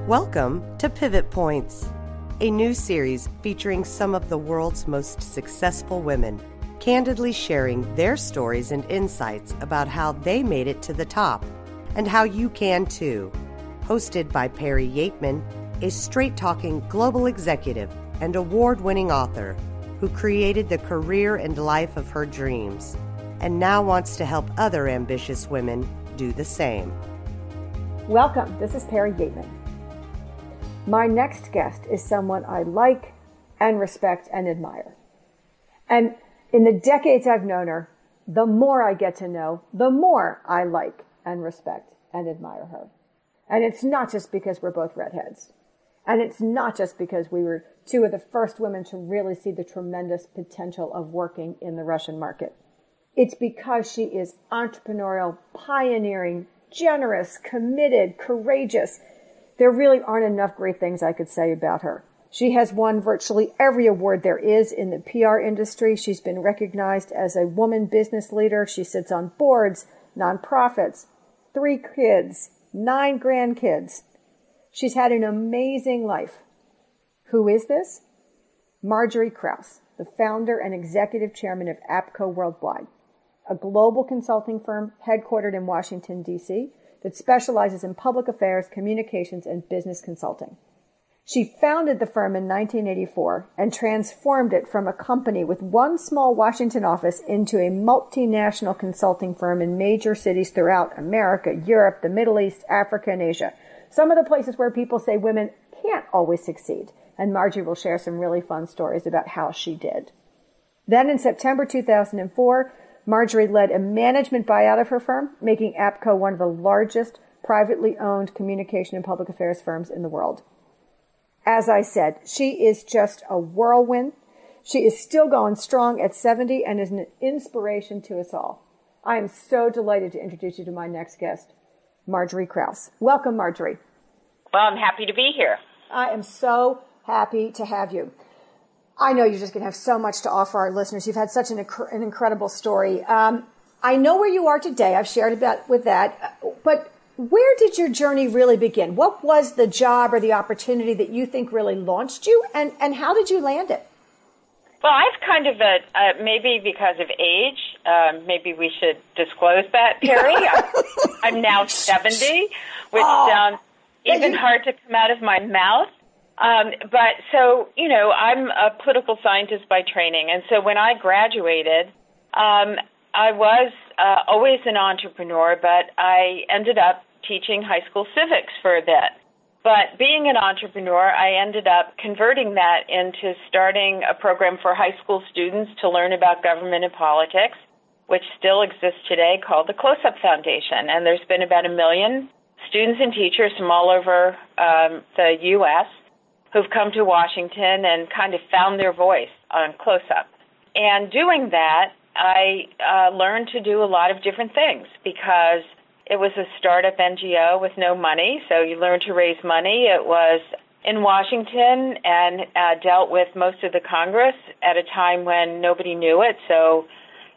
Welcome to Pivot Points, a new series featuring some of the world's most successful women, candidly sharing their stories and insights about how they made it to the top and how you can too. Hosted by Perry Yeatman, a straight-talking global executive and award-winning author who created the career and life of her dreams and now wants to help other ambitious women do the same. Welcome. This is Perry Yeatman. My next guest is someone I like and respect and admire. And in the decades I've known her, the more I get to know, the more I like and respect and admire her. And it's not just because we're both redheads. And it's not just because we were two of the first women to really see the tremendous potential of working in the Russian market. It's because she is entrepreneurial, pioneering, generous, committed, courageous. There really aren't enough great things I could say about her. She has won virtually every award there is in the PR industry. She's been recognized as a woman business leader. She sits on boards, nonprofits, 3 kids, 9 grandkids. She's had an amazing life. Who is this? Margery Kraus, the founder and executive chairman of APCO Worldwide, a global consulting firm headquartered in Washington, D.C., that specializes in public affairs, communications, and business consulting. She founded the firm in 1984 and transformed it from a company with one small Washington office into a multinational consulting firm in major cities throughout America, Europe, the Middle East, Africa, and Asia. Some of the places where people say women can't always succeed. And Margery will share some really fun stories about how she did. Then in September 2004, Margery led a management buyout of her firm, making APCO one of the largest privately owned communication and public affairs firms in the world. As I said, she is just a whirlwind. She is still going strong at 70 and is an inspiration to us all. I am so delighted to introduce you to my next guest, Margery Kraus. Welcome, Margery. Well, I'm happy to be here. I am so happy to have you. I know you're just going to have so much to offer our listeners. You've had such an incredible story. I know where you are today. I've shared about with that. But where did your journey really begin? What was the job or the opportunity that you think really launched you? And how did you land it? Well, I've kind of maybe because of age, maybe we should disclose that, Perry. I'm now 70, which sounds even hard to come out of my mouth. But so, I'm a political scientist by training. And so when I graduated, I was always an entrepreneur, but I ended up teaching high school civics for a bit. But being an entrepreneur, I ended up converting that into starting a program for high school students to learn about government and politics, which still exists today, called the Close-Up Foundation. And there's been about 1 million students and teachers from all over the U.S. who've come to Washington and kind of found their voice on Close-Up. And doing that, I learned to do a lot of different things because it was a startup NGO with no money, so you learn to raise money. It was in Washington and dealt with most of the Congress at a time when nobody knew it, so,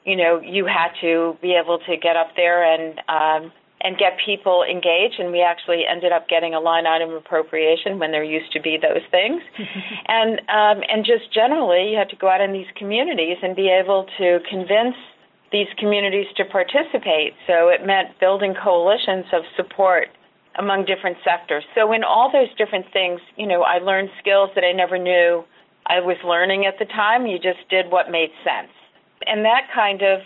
you had to be able to get up there and get people engaged, and we actually ended up getting a line item appropriation when there used to be those things. And just generally, you had to go out in these communities and be able to convince these communities to participate. So it meant building coalitions of support among different sectors. So in all those different things, I learned skills that I never knew I was learning at the time. You just did what made sense. And that kind of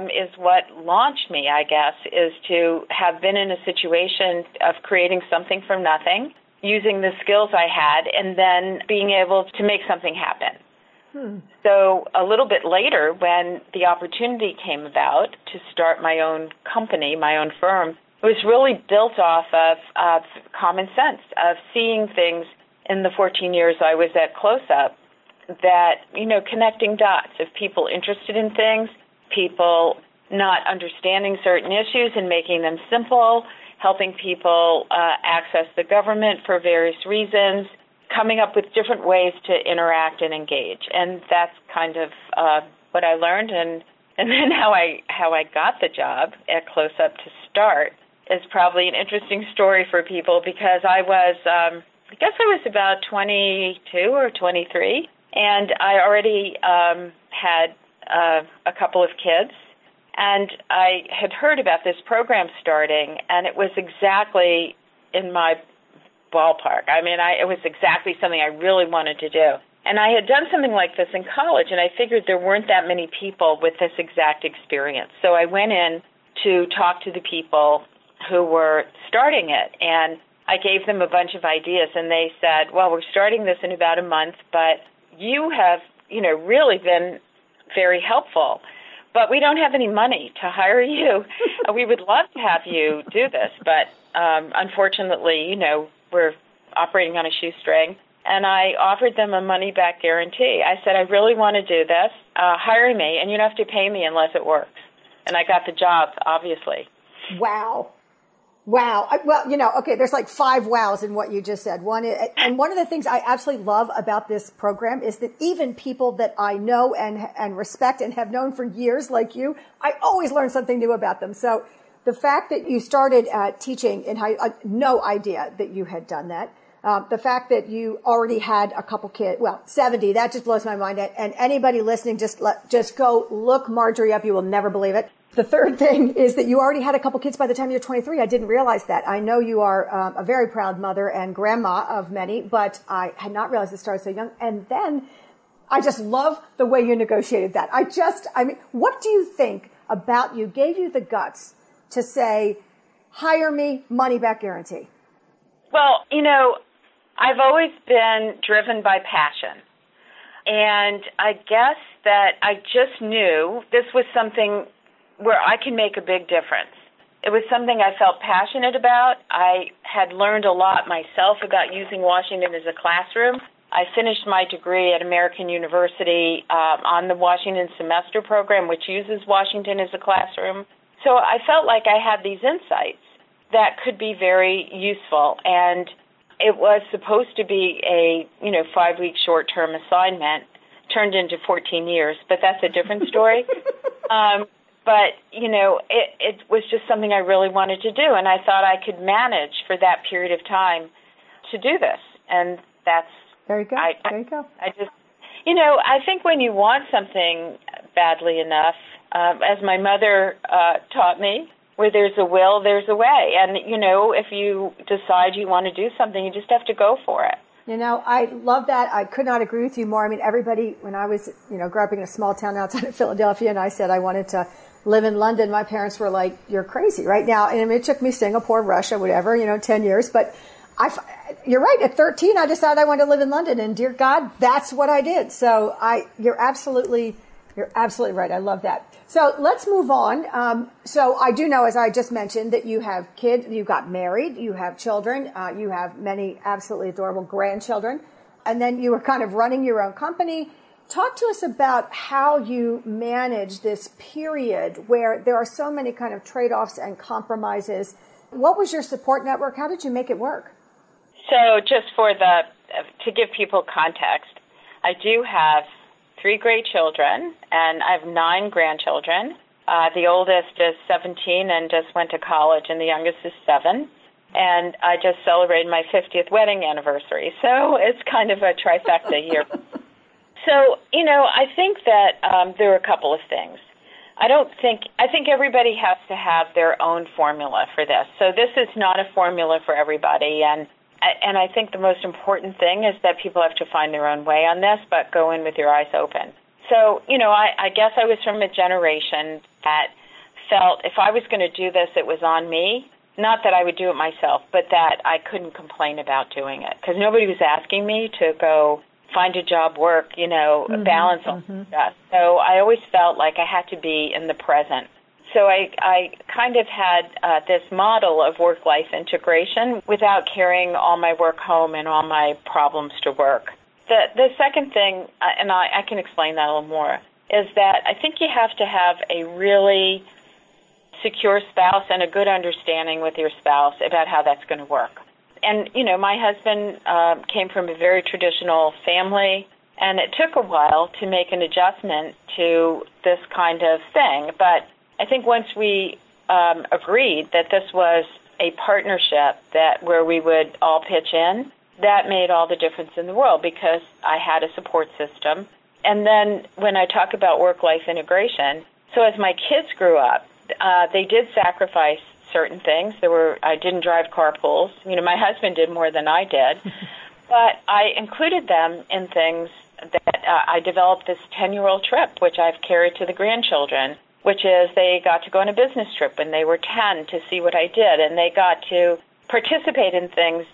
is what launched me, I guess, is to have been in a situation of creating something from nothing, using the skills I had, and then being able to make something happen. So a little bit later, when the opportunity came about to start my own company, my own firm, it was really built off of common sense, of seeing things in the 14 years I was at Close-Up, that, connecting dots of people interested in things, people not understanding certain issues and making them simple, helping people access the government for various reasons, coming up with different ways to interact and engage. And that's kind of what I learned. And then how I got the job at Close-Up to start is probably an interesting story for people because I guess I was about 22 or 23, and I already had a couple of kids, and I had heard about this program starting, and it was exactly in my ballpark. I mean, it was exactly something I really wanted to do. And I had done something like this in college, and I figured there weren't that many people with this exact experience. So I went in to talk to the people who were starting it, and I gave them a bunch of ideas, and they said, well, we're starting this in about a month, but you have, really been very helpful, but we don't have any money to hire you. We would love to have you do this, but unfortunately, we're operating on a shoestring. And I offered them a money-back guarantee. I said, I really want to do this. Hire me, and you don't have to pay me unless it works. And I got the job, obviously. Wow. Well, okay, there's like 5 wows in what you just said. One of the things I absolutely love about this program is that even people that I know and respect and have known for years, like you, I always learn something new about them. So the fact that you started teaching in no idea that you had done that. The fact that you already had a couple kids, 70, that just blows my mind. And anybody listening, just go look Margery up. You will never believe it. The third thing is that you already had a couple kids by the time you're 23. I didn't realize that. I know you are a very proud mother and grandma of many, but I had not realized it started so young. And then I just love the way you negotiated that. What do you think about you gave you the guts to say, hire me, money back guarantee? Well, I've always been driven by passion. And I guess that I just knew this was something where I can make a big difference. It was something I felt passionate about. I had learned a lot myself about using Washington as a classroom. I finished my degree at American University on the Washington semester program, which uses Washington as a classroom. So I felt like I had these insights that could be very useful. And it was supposed to be a, 5-week short-term assignment, turned into 14 years, but that's a different story. But, it was just something I really wanted to do, and I thought I could manage for that period of time to do this. And that's... There you go. There you go. I just, I think when you want something badly enough, as my mother taught me, where there's a will, there's a way. And, if you decide you want to do something, you just have to go for it. I love that. I could not agree with you more. I mean, everybody, when I was, growing up in a small town outside of Philadelphia, and I said I wanted to live in London, my parents were like, you're crazy right now. And it took me Singapore, Russia, whatever, 10 years. But you're right. At 13, I decided I wanted to live in London. And dear God, that's what I did. So you're absolutely right. I love that. So let's move on. So I do know, as I just mentioned, that you have kids, you got married, you have children, you have many absolutely adorable grandchildren, and then you were kind of running your own company. Talk to us about how you manage this period where there are so many kind of trade-offs and compromises. What was your support network? How did you make it work? So just to give people context, I do have 3 great children, and I have 9 grandchildren. The oldest is 17 and just went to college, and the youngest is 7. And I just celebrated my 50th wedding anniversary, so it's kind of a trifecta here. So, I think that there are a couple of things. I think everybody has to have their own formula for this. So this is not a formula for everybody, and I think the most important thing is that people have to find their own way on this, but go in with your eyes open. So, I guess I was from a generation that felt if I was going to do this, it was on me. Not that I would do it myself, but that I couldn't complain about doing it because nobody was asking me to go find a job, work, balance all stuff. So I always felt like I had to be in the present. So I kind of had this model of work-life integration without carrying all my work home and all my problems to work. The second thing, and I can explain that a little more, is that I think you have to have a really secure spouse and a good understanding with your spouse about how that's going to work. And, my husband came from a very traditional family, and it took a while to make an adjustment to this kind of thing. But I think once we agreed that this was a partnership where we would all pitch in, that made all the difference in the world because I had a support system. And then when I talk about work-life integration, so as my kids grew up, they did sacrifice certain things. I didn't drive carpools. My husband did more than I did. But I included them in things that I developed this 10-year-old trip, which I've carried to the grandchildren, which is they got to go on a business trip when they were 10 to see what I did, and they got to participate in things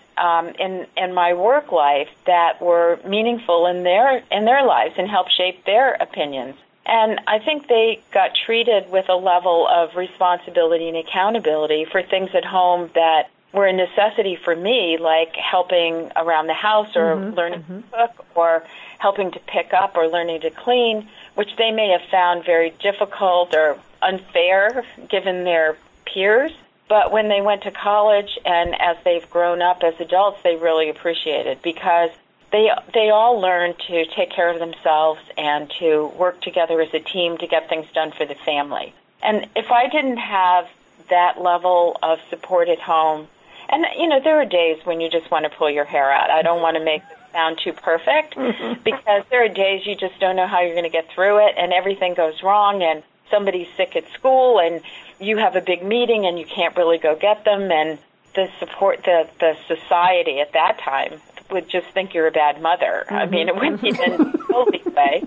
in my work life that were meaningful in their lives and helped shape their opinions. And I think they got treated with a level of responsibility and accountability for things at home that were a necessity for me, like helping around the house or learning to cook or helping to pick up or learning to clean, which they may have found very difficult or unfair given their peers. But when they went to college and as they've grown up as adults, they really appreciate it because they all learn to take care of themselves and to work together as a team to get things done for the family. And if I didn't have that level of support at home, and, there are days when you just want to pull your hair out. I don't want to make it sound too perfect because there are days you just don't know how you're going to get through it and everything goes wrong and somebody's sick at school and you have a big meeting and you can't really go get them and the society at that time would just think you're a bad mother. I mean, it wouldn't even totally way.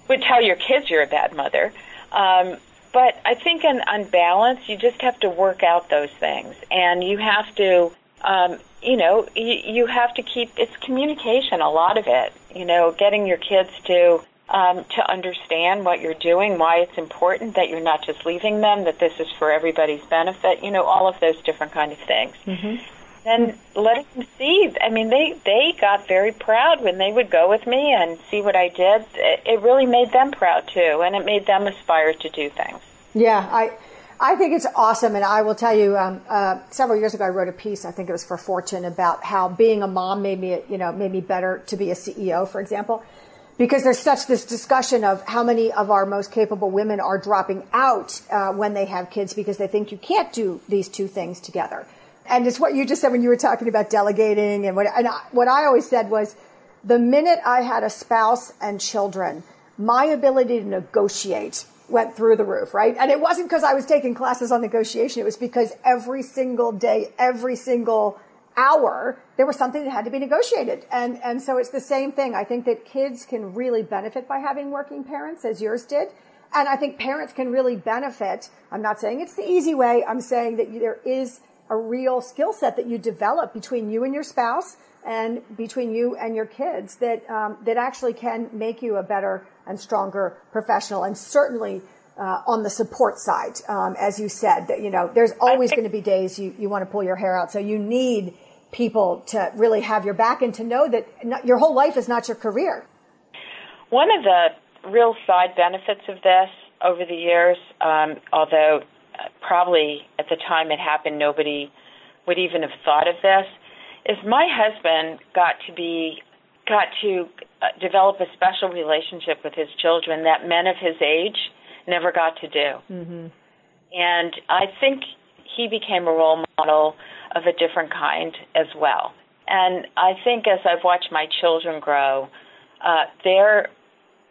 Would tell your kids you're a bad mother. But I think on balance, you just have to work out those things. And you have to, you have to keep, it's communication, a lot of it. Getting your kids to understand what you're doing, why it's important, that you're not just leaving them, that this is for everybody's benefit, all of those different kind of things. And letting them see, I mean, they got very proud when they would go with me and see what I did. It really made them proud, too, and it made them aspire to do things. Yeah, I think it's awesome, and I will tell you, several years ago I wrote a piece, I think it was for Fortune, about how being a mom made me better to be a CEO, for example, because there's such this discussion of how many of our most capable women are dropping out when they have kids because they think you can't do these two things together. And it's what you just said when you were talking about delegating. And what I always said was, the minute I had a spouse and children, my ability to negotiate went through the roof, right? And it wasn't because I was taking classes on negotiation. It was because every single day, every single hour, there was something that had to be negotiated. And so it's the same thing. I think that kids can really benefit by having working parents, as yours did. And I think parents can really benefit. I'm not saying it's the easy way. I'm saying that there is a real skill set that you develop between you and your spouse and between you and your kids that actually can make you a better and stronger professional. And certainly on the support side, as you said, that there's always going to be days you want to pull your hair out. So you need people to really have your back and to know that your whole life is not your career. One of the real side benefits of this over the years, although probably at the time it happened, nobody would even have thought of this, is my husband got to develop a special relationship with his children that men of his age never got to do. And I think he became a role model of a different kind as well. And I think as I've watched my children grow, they're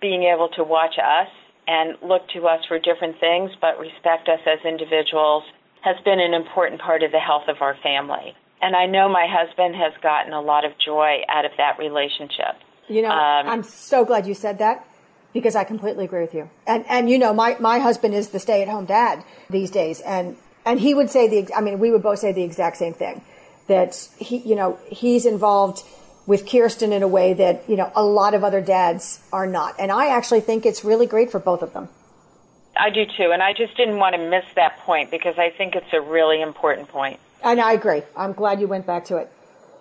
being able to watch us and look to us for different things, but respect us as individuals has been an important part of the health of our family. And I know my husband has gotten a lot of joy out of that relationship. I'm so glad you said that because I completely agree with you. And my husband is the stay-at-home dad these days. And he would say we would both say the exact same thing, that he's involved with Kirsten in a way that, a lot of other dads are not. And I actually think it's really great for both of them. I do too. And I just didn't want to miss that point because I think it's a really important point. And I agree. I'm glad you went back to it.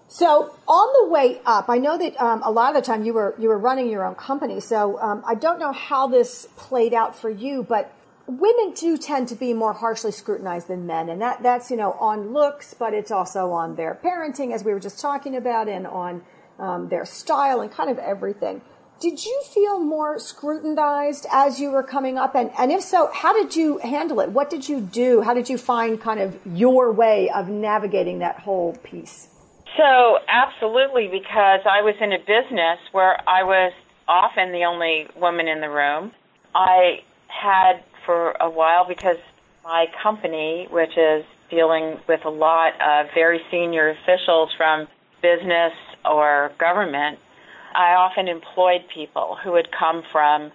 So on the way up, I know that a lot of the time you were running your own company. So I don't know how this played out for you, but women do tend to be more harshly scrutinized than men. And that's, on looks, but it's also on their parenting, as we were just talking about, and on their style and kind of everything. Did you feel more scrutinized as you were coming up? And if so, how did you handle it? What did you do? How did you find kind of your way of navigating that whole piece? So absolutely, because I was in a business where I was often the only woman in the room. I had for a while, because my company, which is dealing with a lot of very senior officials from business or government, I often employed people who had come from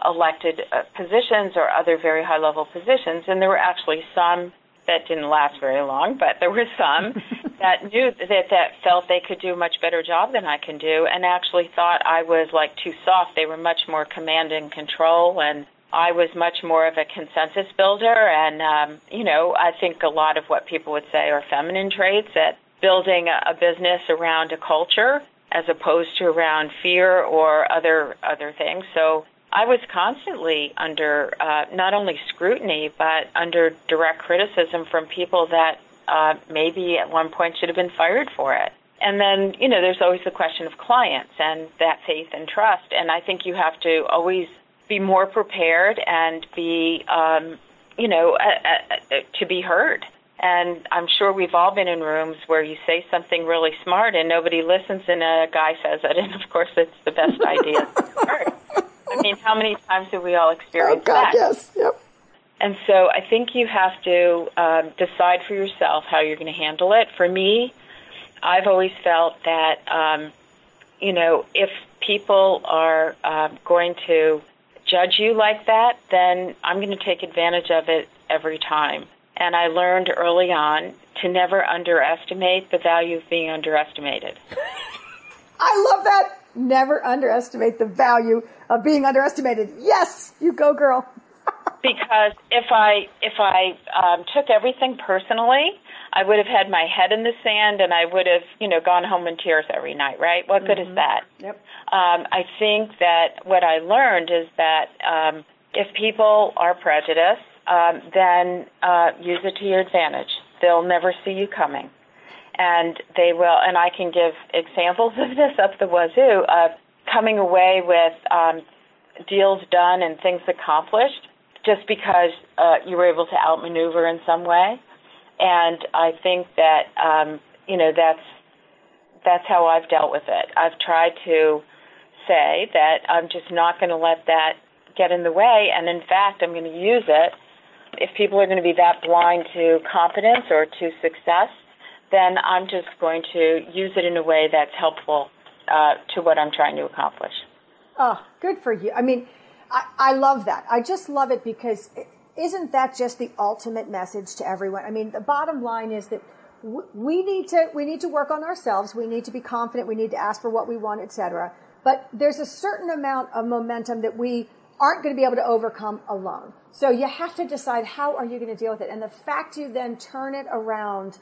elected positions or other very high-level positions, and there were actually some that didn't last very long, but there were some that knew that felt they could do a much better job than I can do, and actually thought I was like too soft. They were much more command and control, and I was much more of a consensus builder. And I think a lot of what people would say are feminine traits, that building a business around a culture as opposed to around fear or other things. So I was constantly under not only scrutiny, but under direct criticism from people that maybe at one point should have been fired for it. And then, there's always the question of clients and that faith and trust. And I think you have to always be more prepared and be, to be heard. And I'm sure we've all been in rooms where you say something really smart and nobody listens, and a guy says it, and of course it's the best idea heard. I mean, how many times have we all experienced that? Yes, yep. And so I think you have to decide for yourself how you're going to handle it. For me, I've always felt that, if people are going to judge you like that, then I'm going to take advantage of it every time. And I learned early on to never underestimate the value of being underestimated. I love that. Never underestimate the value of being underestimated. Yes, you go, girl. Because if I took everything personally, I would have had my head in the sand, and I would have, gone home in tears every night, right? What good is that? Yep. I think that what I learned is that if people are prejudiced, then use it to your advantage. They'll never see you coming. And they will, and I can give examples of this up the wazoo, of coming away with deals done and things accomplished just because you were able to outmaneuver in some way. And I think that, that's how I've dealt with it. I've tried to say that I'm just not going to let that get in the way, and in fact, I'm going to use it. If people are going to be that blind to competence or to success, then I'm just going to use it in a way that's helpful to what I'm trying to accomplish. Oh, good for you. I mean, I love that. I just love it because isn't that just the ultimate message to everyone? I mean, the bottom line is that we need to work on ourselves. We need to be confident. We need to ask for what we want, etc. But there's a certain amount of momentum that we aren't going to be able to overcome alone. So you have to decide, how are you going to deal with it? And the fact you then turn it around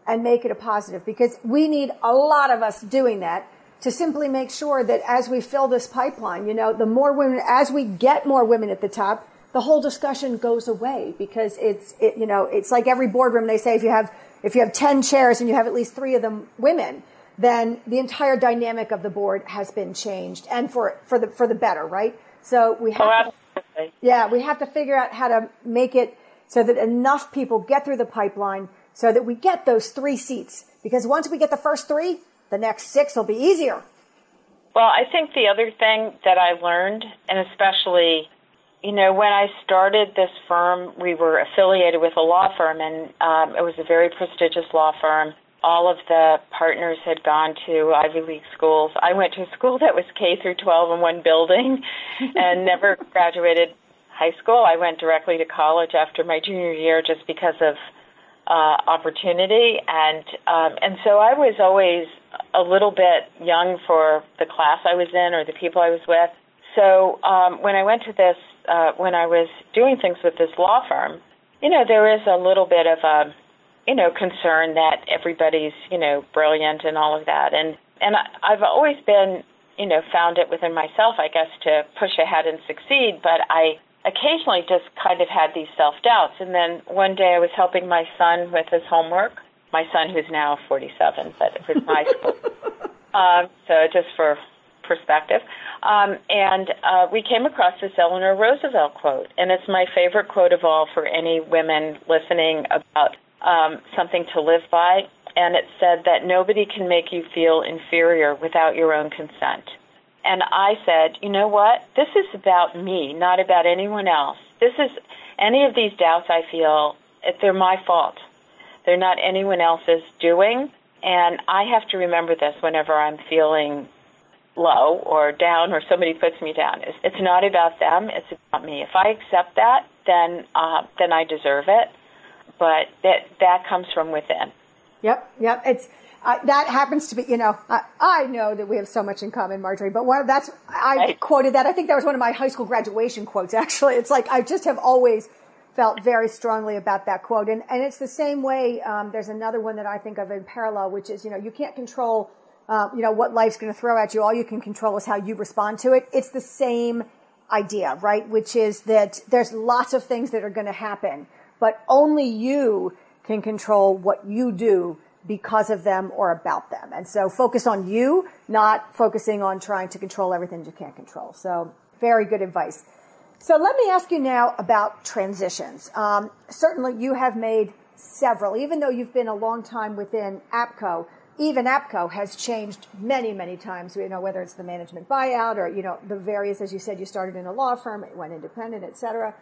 and make it a positive, because we need a lot of us doing that to simply make sure that as we fill this pipeline, the more women, as we get more women at the top, the whole discussion goes away, because it's like every boardroom, they say if you have 10 chairs and you have at least 3 of them women, then the entire dynamic of the board has been changed, and for the better, right? So we have to figure out how to make it so that enough people get through the pipeline so that we get those 3 seats. Because once we get the first 3, the next 6 will be easier. Well, I think the other thing that I learned, and especially, when I started this firm, we were affiliated with a law firm, and it was a very prestigious law firm. All of the partners had gone to Ivy League schools. I went to a school that was K through 12 in one building and never graduated high school. I went directly to college after my junior year just because of opportunity. And so I was always a little bit young for the class I was in or the people I was with. So when I went to this, when I was doing things with this law firm, there is a little bit of a concern that everybody's, brilliant and all of that. And I've always been, found it within myself, I guess, to push ahead and succeed. But I occasionally just kind of had these self-doubts. And then one day I was helping my son with his homework, my son who's now 47, but it was high school. So just for perspective. We came across this Eleanor Roosevelt quote, and it's my favorite quote of all for any women listening about something to live by. And it said that nobody can make you feel inferior without your own consent. And I said, you know what? This is about me, not about anyone else. This is any of these doubts I feel, they're my fault. They're not anyone else's doing. And I have to remember this whenever I'm feeling low or down or somebody puts me down. It's not about them. It's about me. If I accept that, then I deserve it. But that comes from within. Yep. It's that happens to be, I know that we have so much in common, Margery, but I quoted that. I think that was one of my high school graduation quotes, actually. It's like I just have always felt very strongly about that quote. And it's the same way. There's another one that I think of in parallel, which is, you can't control, what life's going to throw at you. All you can control is how you respond to it. It's the same idea, right? Which is that there's lots of things that are going to happen, but only you can control what you do because of them or about them. And so focus on you, not focusing on trying to control everything you can't control. So very good advice. So let me ask you now about transitions. Certainly you have made several, even though you've been a long time within APCO. Even APCO has changed many, many times, whether it's the management buyout or, the various, as you said, you started in a law firm, it went independent, et cetera.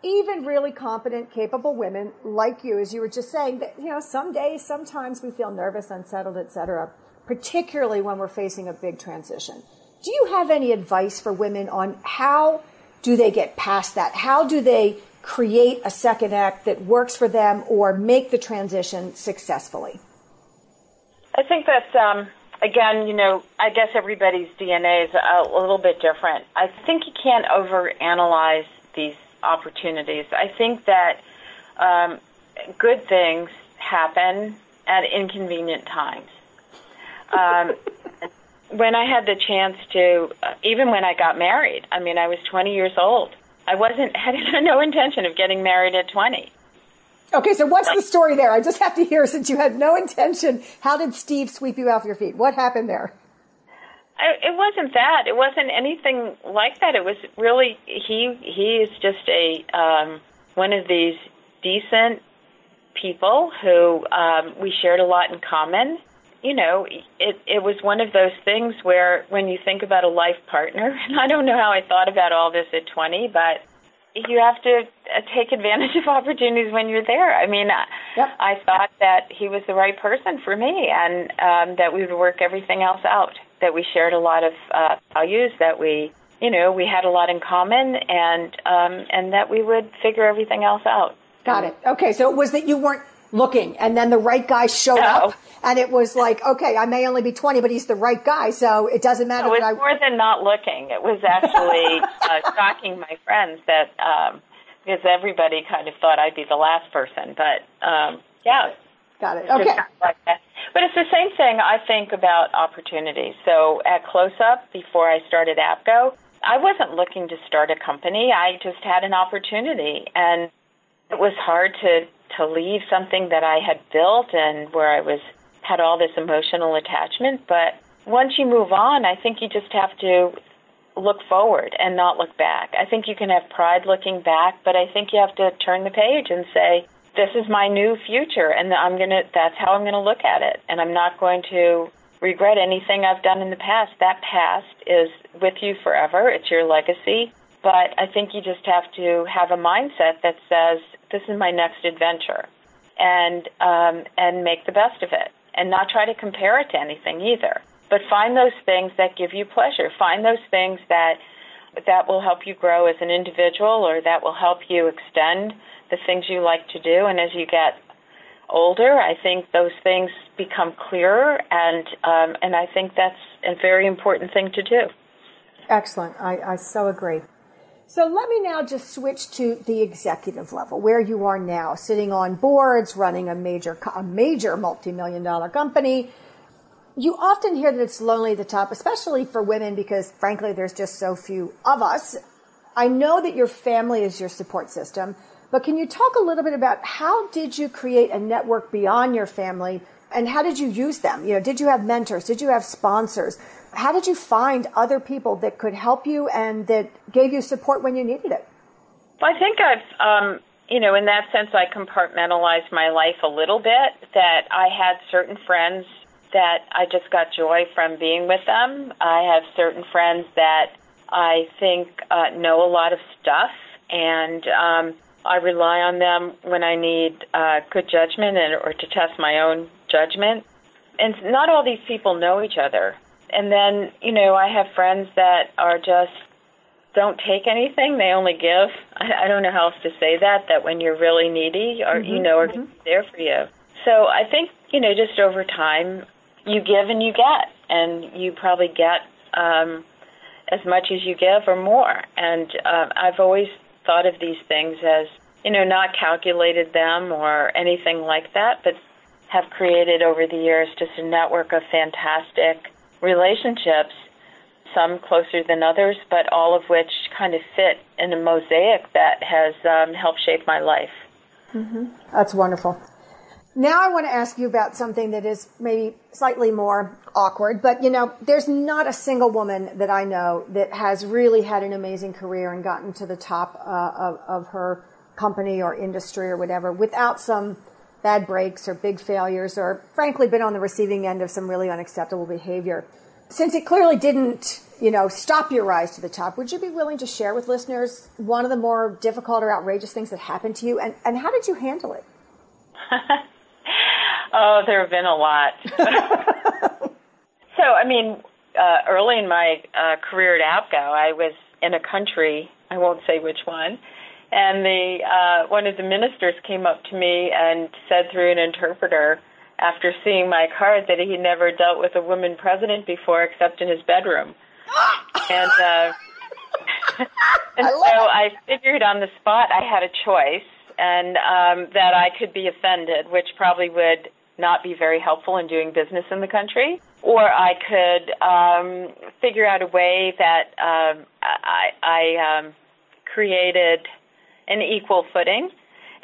Even really competent, capable women like you, as you were just saying, that, some days, sometimes we feel nervous, unsettled, et cetera, particularly when we're facing a big transition. Do you have any advice for women on how do they get past that? How do they create a second act that works for them or make the transition successfully? I think that's, again, I guess everybody's DNA is a little bit different. I think you can't overanalyze these opportunities. I think that good things happen at inconvenient times. When I had the chance to, even when I got married, I was 20 years old. I had no intention of getting married at 20. Okay, so what's the story there? I just have to hear, since you had no intention, how did Steve sweep you off your feet? What happened there? It wasn't that. It wasn't anything like that. It was really, he is just one of these decent people who we shared a lot in common. It was one of those things where when you think about a life partner, and I don't know how I thought about all this at 20, but you have to take advantage of opportunities when you're there. Yep. I thought that he was the right person for me, and that we would work everything else out, that we shared a lot of values, that we had a lot in common, and that we would figure everything else out. Got it. Okay, so it was that you weren't looking, and then the right guy showed up, and it was like, okay, I may only be 20, but he's the right guy, so it doesn't matter. It was more than not looking. It was actually shocking my friends that, because everybody kind of thought I'd be the last person, but yeah. Got it. Okay. Kind of like that. But it's the same thing I think about opportunities. So at Close Up, before I started APCO, I wasn't looking to start a company. I just had an opportunity, and it was hard to leave something that I had built and where I had all this emotional attachment. But once you move on, I think you just have to look forward and not look back. I think you can have pride looking back, but I think you have to turn the page and say, this is my new future, and that's how I'm going to look at it. And I'm not going to regret anything I've done in the past. That past is with you forever. It's your legacy. But I think you just have to have a mindset that says, this is my next adventure, and make the best of it, and not try to compare it to anything either. But find those things that give you pleasure. Find those things that will help you grow as an individual, or that will help you extend the things you like to do. And as you get older, I think those things become clearer, and I think that's a very important thing to do. Excellent. I so agree. So let me now just switch to the executive level, where you are now, sitting on boards, running a major multi-million-dollar company. You often hear that it's lonely at the top, especially for women, because frankly, there's just so few of us. I know that your family is your support system, but can you talk a little bit about how did you create a network beyond your family And how did you use them? Did you have mentors? Did you have sponsors? How did you find other people that could help you and that gave you support when you needed it? Well, I think I've, in that sense, I compartmentalized my life a little bit, that I had certain friends that I just got joy from being with them. I have certain friends that I think know a lot of stuff, and I rely on them when I need good judgment or to test my own judgment. And not all these people know each other. And then, I have friends that are just don't take anything. They only give. I don't know how else to say that when you're really needy or, are there for you. So I think, just over time, you give and you get. And you probably get as much as you give or more. And I've always thought of these things as, not calculated them or anything like that, but have created over the years just a network of fantastic relationships, some closer than others, but all of which kind of fit in a mosaic that has helped shape my life. Mm-hmm. That's wonderful. Now I want to ask you about something that is maybe slightly more awkward, but there's not a single woman that I know that has really had an amazing career and gotten to the top of her company or industry or whatever without some bad breaks or big failures or frankly been on the receiving end of some really unacceptable behavior. Since it clearly didn't, stop your rise to the top, would you be willing to share with listeners one of the more difficult or outrageous things that happened to you and how did you handle it? Oh, there have been a lot. So, early in my career at APCO, I was in a country, I won't say which one, and one of the ministers came up to me and said through an interpreter, after seeing my card, that he never dealt with a woman president before except in his bedroom. And I figured on the spot I had a choice, and that I could be offended, which probably would not be very helpful in doing business in the country, or I could figure out a way that I created an equal footing.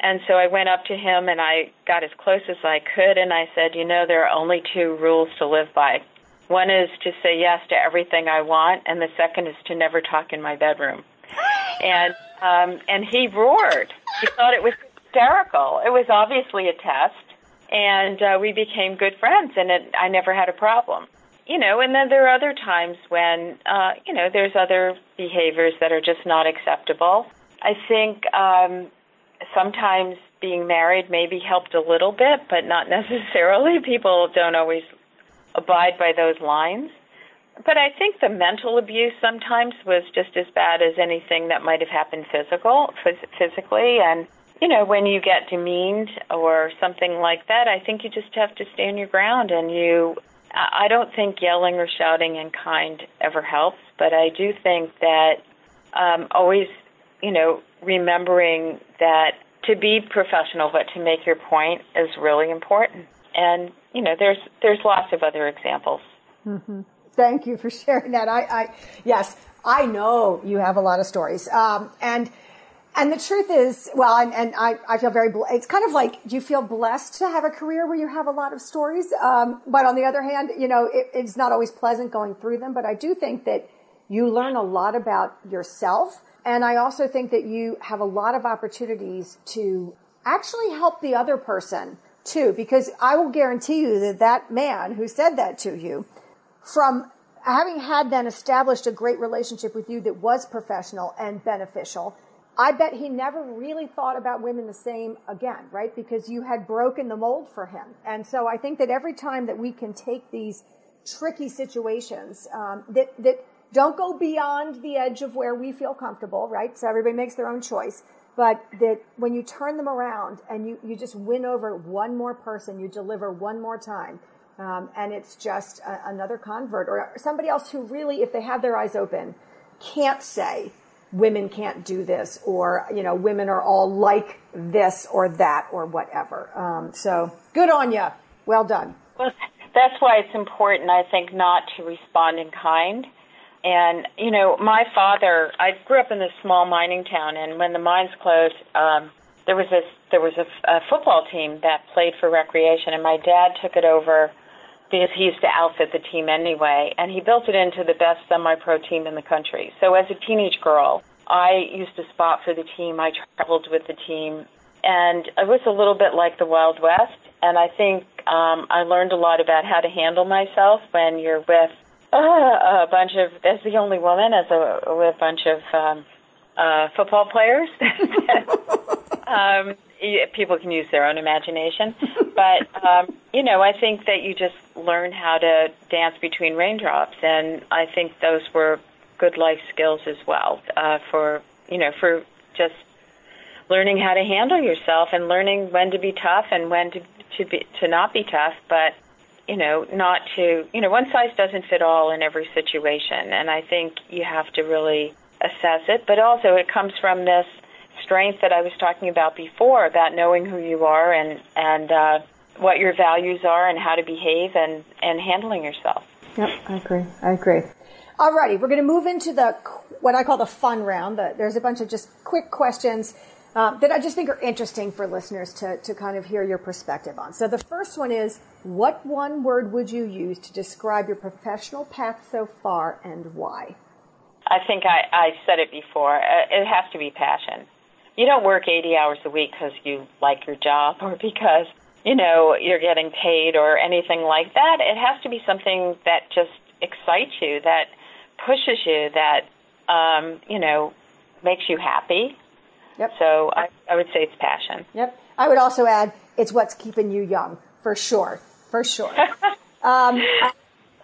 And so I went up to him and I got as close as I could, and I said, there are only two rules to live by. One is to say yes to everything I want, and the second is to never talk in my bedroom. And he roared. He thought it was hysterical. It was obviously a test, and we became good friends, and I never had a problem. And then there are other times when, there's other behaviors that are just not acceptable. I think sometimes being married maybe helped a little bit, but not necessarily. People don't always abide by those lines. But I think the mental abuse sometimes was just as bad as anything that might have happened physically. And, when you get demeaned or something like that, I think you just have to stand your ground. And I don't think yelling or shouting in kind ever helps, but I do think that always, remembering that to be professional but to make your point is really important. And, there's lots of other examples. Mm-hmm. Thank you for sharing that. Yes, I know you have a lot of stories. And the truth is, I feel very, it's kind of like, do you feel blessed to have a career where you have a lot of stories? But on the other hand, it's not always pleasant going through them. But I do think that you learn a lot about yourself. And I also think that you have a lot of opportunities to actually help the other person too, because I will guarantee you that man who said that to you, from having had then established a great relationship with you that was professional and beneficial, I bet he never really thought about women the same again, right? Because you had broken the mold for him. And so I think that every time that we can take these tricky situations that don't go beyond the edge of where we feel comfortable, right? So everybody makes their own choice. But that when you turn them around and you just win over one more person, you deliver one more time, and it's just another convert or somebody else who really, if they have their eyes open, can't say women can't do this or, women are all like this or that or whatever. So good on you. Well done. Well, that's why it's important, I think, not to respond in kind. And, my father, I grew up in this small mining town, and when the mines closed, there was a football team that played for recreation, and my dad took it over because he used to outfit the team anyway, and he built it into the best semi-pro team in the country. So as a teenage girl, I used to spot for the team. I traveled with the team, and it was a little bit like the Wild West, and I think I learned a lot about how to handle myself when you're with a bunch of, as the only woman, with a bunch of football players. People can use their own imagination. But, I think that you just learn how to dance between raindrops, and I think those were good life skills as well for just learning how to handle yourself and learning when to be tough and when to not be tough, but, not to, one size doesn't fit all in every situation, and I think you have to really assess it, but also it comes from this strength that I was talking about before, about knowing who you are and what your values are and how to behave and handling yourself. Yep, I agree. All righty, we're going to move into what I call the fun round. There's a bunch of just quick questions that I just think are interesting for listeners to kind of hear your perspective on. So the first one is, what one word would you use to describe your professional path so far and why? I think I said it before. It has to be passion. You don't work 80 hours a week because you like your job or because, you're getting paid or anything like that. It has to be something that just excites you, that pushes you, that, makes you happy. Yep. So I would say it's passion. Yep. I would also add it's what's keeping you young, for sure. For sure.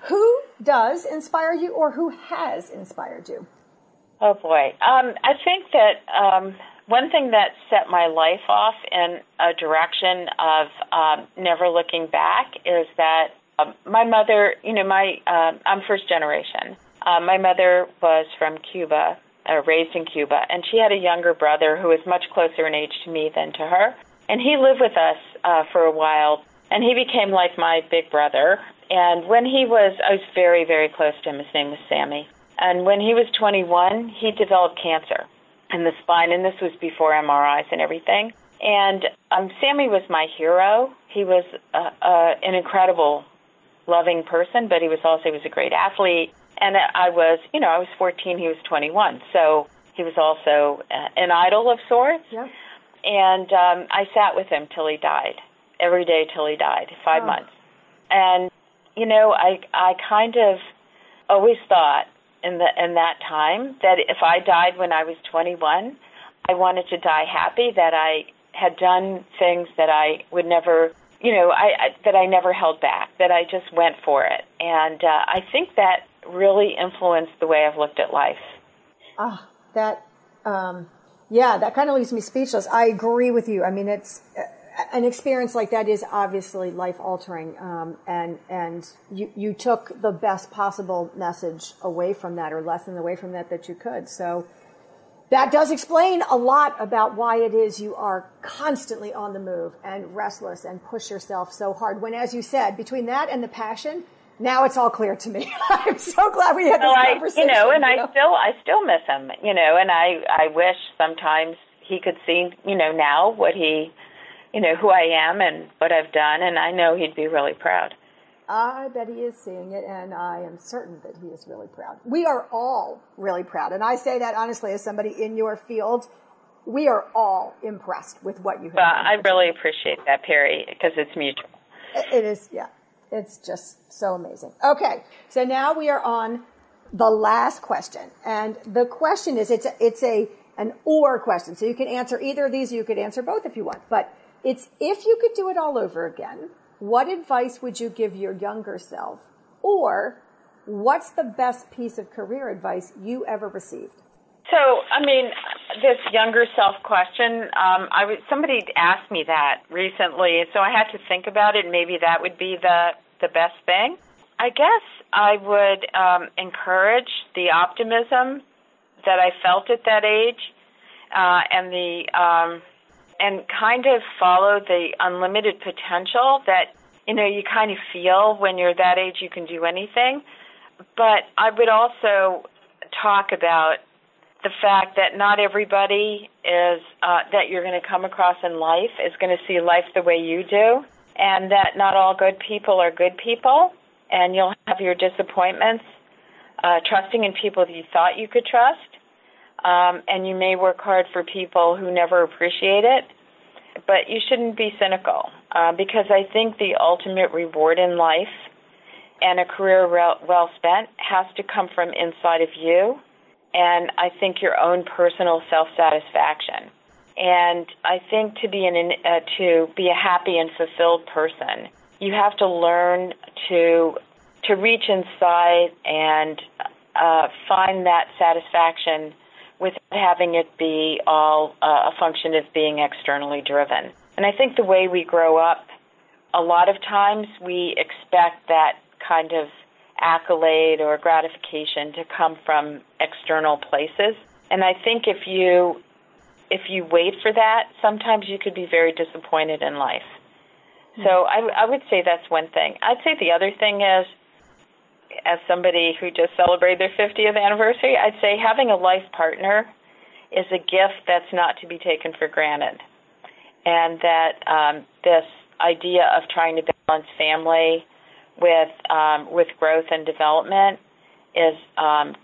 Who does inspire you or who has inspired you? Oh, boy. I think that one thing that set my life off in a direction of never looking back is that my mother, I'm first generation. My mother was from Cuba, raised in Cuba, and she had a younger brother who was much closer in age to me than to her. And he lived with us for a while, and he became like my big brother. And when I was very, very close to him. His name was Sammy. And when he was 21, he developed cancer in the spine, and this was before MRIs and everything. And Sammy was my hero. He was an incredible, loving person, but he was a great athlete. And I was 14, he was 21. So he was also an idol of sorts. Yeah. And I sat with him till he died, every day till he died, 5 months. And, I kind of always thought in that time that if I died when I was 21, I wanted to die happy, that I had done things that I would never, that I never held back, that I just went for it. And I think that really influenced the way I've looked at life. That kind of leaves me speechless. I agree with you. I mean, it's an experience like that is obviously life-altering, and you took the best possible message away from that, or lesson away from that you could. So that does explain a lot about why it is you are constantly on the move and restless and push yourself so hard. When, as you said, between that and the passion, now it's all clear to me. I'm so glad we had this conversation. I still miss him, and I wish sometimes he could see, now what he, who I am and what I've done, and I know he'd be really proud. I bet he is seeing it, and I am certain that he is really proud. We are all really proud, and I say that honestly as somebody in your field. We are all impressed with what you have done. I really appreciate that, Perry, because it's mutual. It is, yeah. It's just so amazing. Okay, so now we are on the last question, and the question is it's an or question, so you can answer either of these, or you could answer both if you want. But it's, if you could do it all over again, what advice would you give your younger self, or what's the best piece of career advice you ever received? So, this younger self question, somebody asked me that recently, so I had to think about it. Maybe that would be the best thing. I guess I would encourage the optimism that I felt at that age, and kind of follow the unlimited potential that, you kind of feel when you're that age you can do anything. But I would also talk about the fact that not everybody is that you're going to come across in life is going to see life the way you do, and that not all good people are good people, and you'll have your disappointments, trusting in people that you thought you could trust, and you may work hard for people who never appreciate it, but you shouldn't be cynical, because I think the ultimate reward in life and a career well spent has to come from inside of you, and I think your own personal self-satisfaction. And I think to be a happy and fulfilled person, you have to learn to reach inside and find that satisfaction without having it be all a function of being externally driven. And I think the way we grow up, a lot of times we expect that kind of accolade or gratification to come from external places. And I think if you wait for that, sometimes you could be very disappointed in life. So I would say that's one thing. I'd say the other thing is, as somebody who just celebrated their 50th anniversary, I'd say having a life partner is a gift that's not to be taken for granted. And that this idea of trying to balance family with growth and development is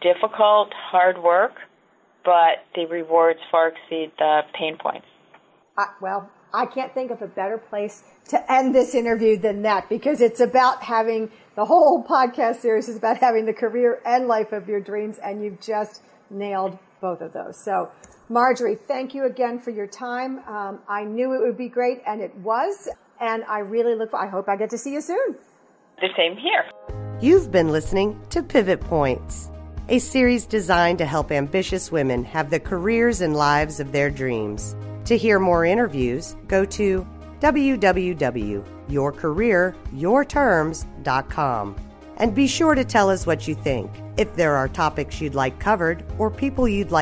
difficult, hard work, but the rewards far exceed the pain points. I can't think of a better place to end this interview than that, because it's about having the whole podcast series is about having the career and life of your dreams, and you've just nailed both of those. So, Margery, thank you again for your time. I knew it would be great, and it was, and I hope I get to see you soon. The same here. You've been listening to Pivot Points, a series designed to help ambitious women have the careers and lives of their dreams. To hear more interviews, go to www.yourcareeryourterms.com. And be sure to tell us what you think. If there are topics you'd like covered or people you'd like